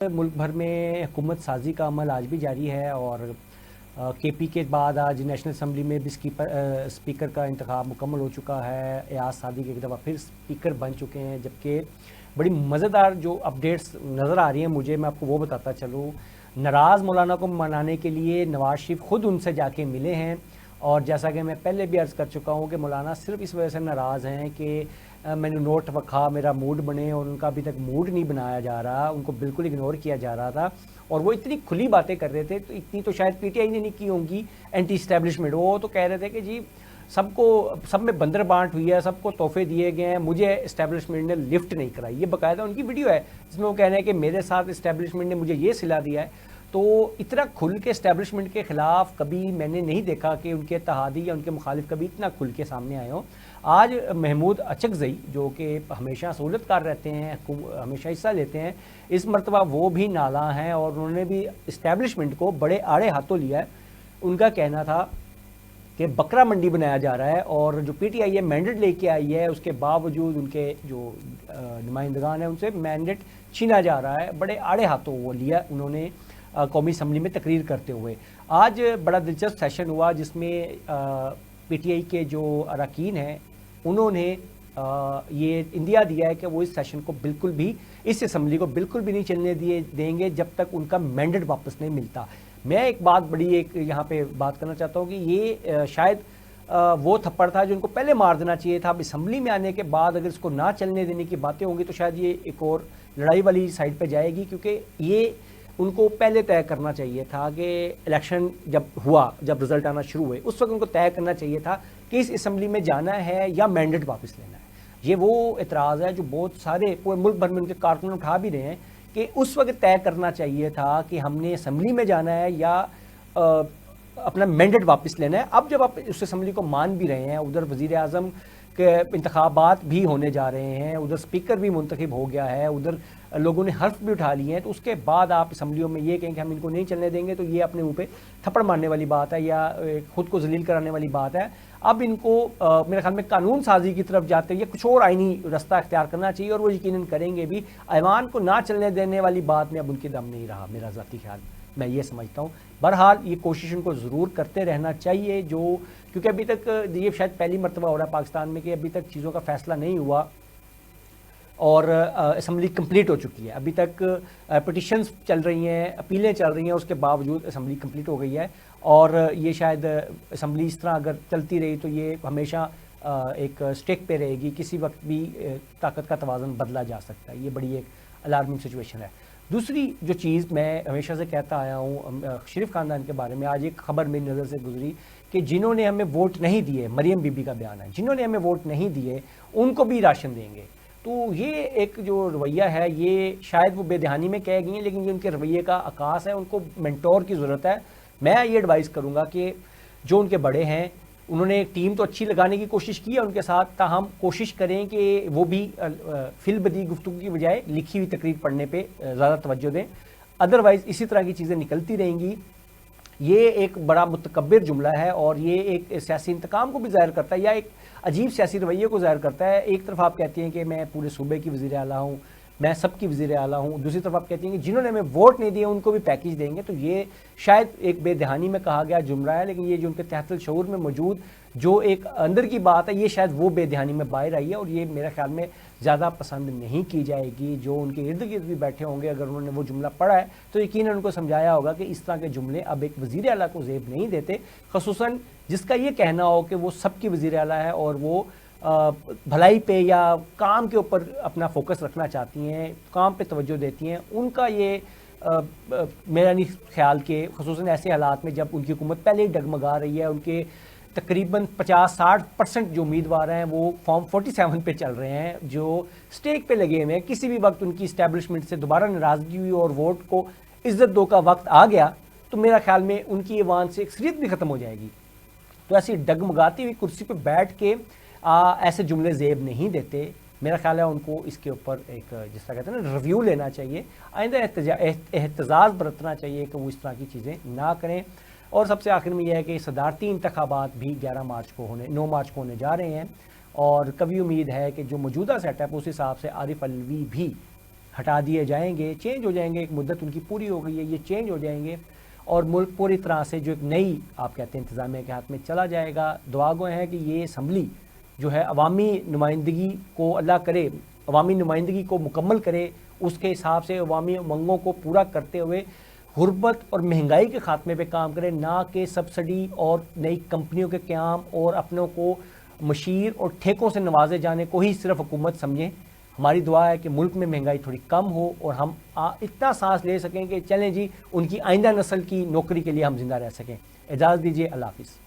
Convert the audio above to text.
मुल्क भर में हुकूमत साजी का अमल आज भी जारी है और के पी के बाद आज नेशनल असम्बली में भी स्पीकर का इंतखाब मुकम्मल हो चुका है। एयाज सादिक एक दफ़ा फिर स्पीकर बन चुके हैं, जबकि बड़ी मज़ेदार जो अपडेट्स नज़र आ रही हैं मुझे, मैं आपको वो बताता चलूँ। नाराज़ मौलाना को मनाने के लिए नवाज शरीफ ख़ुद उनसे जाके मिले हैं और जैसा कि मैं पहले भी अर्ज़ कर चुका हूँ कि मौलाना सिर्फ इस वजह से नाराज़ हैं कि मैंने नोट वखा मेरा मूड बने, और उनका अभी तक मूड नहीं बनाया जा रहा, उनको बिल्कुल इग्नोर किया जा रहा था। और वो इतनी खुली बातें कर रहे थे, तो इतनी तो शायद पीटीआई ने नहीं की होंगी एंटी इस्टेब्लिशमेंट। वो तो कह रहे थे कि जी सब में बंदर बांट हुई है, सबको तोहफे दिए गए हैं, मुझे इस्टेब्लिशमेंट ने लिफ्ट नहीं कराई। ये बाकायदा उनकी वीडियो है जिसमें वो कह रहे हैं कि मेरे साथ इस्टेब्लिशमेंट ने मुझे ये सिला दिया है। तो इतना खुल के इस्टेब्लिशमेंट के ख़िलाफ़ कभी मैंने नहीं देखा कि उनके इत्तेहादी या उनके मुखालिफ कभी इतना खुल के सामने आए हों। आज महमूद अचकज़ई जो कि हमेशा सहूलतकार रहते हैं, हमेशा हिस्सा लेते हैं, इस मरतबा वो भी नाला हैं और उन्होंने भी इस्टेब्लिशमेंट को बड़े आड़े हाथों लिया है। उनका कहना था कि बकरा मंडी बनाया जा रहा है और जो पीटीआई है मैंडेट लेके आई है, उसके बावजूद उनके जो नुमाइंदगान हैं उनसे मैंडेट छीना जा रहा है। बड़े आड़े हाथों वो लिया उन्होंने कौमी असम्बली में तकरीर करते हुए। आज बड़ा दिलचस्प सेशन हुआ जिसमें पीटीआई के जो अरकान हैं उन्होंने ये इंदिया दिया है कि वो इस सेशन को बिल्कुल भी, इस असम्बली को बिल्कुल भी नहीं चलने देंगे जब तक उनका मैंडेट वापस नहीं मिलता। मैं एक बात यहाँ पे बात करना चाहता हूँ कि ये शायद वो थप्पड़ था जो उनको पहले मार देना चाहिए था। अब असम्बली में आने के बाद अगर इसको ना चलने देने की बातें होंगी तो शायद ये एक और लड़ाई वाली साइड पर जाएगी, क्योंकि ये उनको पहले तय करना चाहिए था कि इलेक्शन जब हुआ, जब रिजल्ट आना शुरू हुए, उस वक्त उनको तय करना चाहिए था कि इस असम्बली में जाना है या मैंडेट वापस लेना है। ये वो एतराज़ है जो बहुत सारे पूरे मुल्क भर में उनके कारकुन उठा भी रहे हैं कि उस वक्त तय करना चाहिए था कि हमने असम्बली में जाना है या अपना मैंडेट वापस लेना है। अब जब आप उस असम्बली को मान भी रहे हैं, उधर वज़ीर आज़म के इंतखाबात भी होने जा रहे हैं, उधर स्पीकर भी मुंतखब हो गया है, उधर लोगों ने हल्फ भी उठा लिए हैं, तो उसके बाद आप असम्बलियों में ये कहें कि हम इनको नहीं चलने देंगे, तो ये अपने मुँह पे थप्पड़ मारने वाली बात है या खुद को जलील कराने वाली बात है। अब इनको मेरे ख्याल में कानून साजी की तरफ जाते हुए कुछ और आइनी रास्ता अख्तियार करना चाहिए, और वो यकीनन करेंगे भी। ऐवान को ना चलने देने वाली बात में अब उनके दम नहीं रहा, मेरा ज़ाती ख्याल मैं ये समझता हूँ। बहरहाल ये कोशिश उनको ज़रूर करते रहना चाहिए, जो क्योंकि अभी तक ये शायद पहली मरतबा हो रहा है पाकिस्तान में कि अभी तक चीज़ों का फ़ैसला नहीं हुआ और असम्बली कंप्लीट हो चुकी है। अभी तक पिटिशन्स चल रही हैं, अपीलें चल रही हैं, उसके बावजूद असम्बली कंप्लीट हो गई है। और ये शायद असम्बली इस तरह अगर चलती रही तो ये हमेशा एक स्टेक पे रहेगी, किसी वक्त भी ताकत का तवाज़ुन बदला जा सकता है। ये बड़ी एक अलार्मिंग सिचुएशन है। दूसरी जो चीज़ मैं हमेशा से कहता आया हूँ शरीफ ख़ानदान के बारे में, आज एक खबर मेरी नज़र से गुजरी कि जिन्होंने हमें वोट नहीं दिए, मरियम बीबी का बयान है, जिन्होंने हमें वोट नहीं दिए उनको भी राशन देंगे। तो ये एक जो रवैया है, ये शायद वो बेदहानी में कह गई हैं, लेकिन ये उनके रवैये का आकाश है। उनको मेंटोर की ज़रूरत है। मैं ये एडवाइस करूँगा कि जो उनके बड़े हैं, उन्होंने टीम तो अच्छी लगाने की कोशिश की है उनके साथ, ताहम कोशिश करें कि वो भी फिल बदी गुफ्तगू की बजाय लिखी हुई तकरीर पढ़ने पे ज़्यादा तवज्जो दें। अदरवाइज़ इसी तरह की चीज़ें निकलती रहेंगी। ये एक बड़ा मुतकब्बिर जुमला है और ये एक सियासी इंतकाम को भी ज़ाहिर करता है या एक अजीब सियासी रवैये को ज़ाहिर करता है। एक तरफ आप कहती हैं कि मैं पूरे सूबे की वज़ीर आला हूँ, मैं सबकी वज़ीर आला हूँ, दूसरी तरफ आप कहती हैं कि जिन्होंने हमें वोट नहीं दिए उनको भी पैकेज देंगे। तो ये शायद एक बेदहानी में कहा गया जुमला है, लेकिन ये जो उनके तहत शऊर में मौजूद जो एक अंदर की बात है, ये शायद वो बेदहानी में बाहर आई है और ये मेरे ख्याल में ज़्यादा पसंद नहीं की जाएगी। जो उनके इर्द गिर्द भी बैठे होंगे, अगर उन्होंने वो जुमला पढ़ा है तो यकीनन उनको समझाया होगा कि इस तरह के जुमले अब एक वज़ीर आला को ज़ेब नहीं देते, ख़ुसूसन जिसका ये कहना हो कि वो सबकी वज़ीर आला है और वो भलाई पे या काम के ऊपर अपना फोकस रखना चाहती हैं, काम पे तवज्जो देती हैं। उनका ये मेरा नहीं ख्याल कि ख़ुसूसन ऐसे हालात में जब उनकी हुकूमत पहले ही डगमगा रही है, उनके तकरीबन 50-60% जो उम्मीदवार हैं वो फॉर्म 47 पे चल रहे हैं, जो स्टेक पे लगे हुए हैं। किसी भी वक्त उनकी इस्टेब्लिशमेंट से दोबारा नाराज़गी हुई और वोट को इज्जत दो का वक्त आ गया तो मेरा ख्याल में उनकी ऐवान से अक्सरियत भी ख़त्म हो जाएगी। तो ऐसी डगमगाती हुई कुर्सी पर बैठ के ऐसे जुमले ज़ेब नहीं देते। मेरा ख्याल है उनको इसके ऊपर एक जिस तरह कहते हैं ना रिव्यू लेना चाहिए, आइंदा एहतजाज बरतना चाहिए कि वो इस तरह की चीज़ें ना करें। और सबसे आखिर में यह है कि सदारती इंतखाबात भी 9 मार्च को होने जा रहे हैं और कभी उम्मीद है कि जो मौजूदा सेटअप उस हिसाब से आरिफ अलवी भी ہٹا دیے جائیں گے، چینج ہو جائیں گے، ایک مدت ان کی پوری ہو گئی ہے، یہ چینج ہو جائیں گے اور ملک پوری طرح سے جو ایک نئی آپ کہتے ہیں انتظامیہ کے ہاتھ میں چلا جائے گا۔ دعا گو ہے کہ یہ اسمبلی جو ہے عوامی نمائندگی کو اللہ کرے، عوامی نمائندگی کو مکمل کرے، اس کے حساب سے عوامی امنگوں کو پورا کرتے ہوئے غربت اور مہنگائی کے خاتمے پہ کام کرے، نہ کہ سبسڈی اور نئی کمپنیوں کے قیام اور اپنوں کو مشیر اور ٹھیکوں سے نوازے جانے کو ہی صرف حکومت سمجھیں۔ ہماری دعا ہے کہ ملک میں مہنگائی تھوڑی کم ہو اور ہم اتنا سانس لے سکیں کہ چلیں جی ان کی آئندہ نسل کی نوکری کے لیے ہم زندہ رہ سکیں۔ اجازت دیجیے، اللہ حافظ۔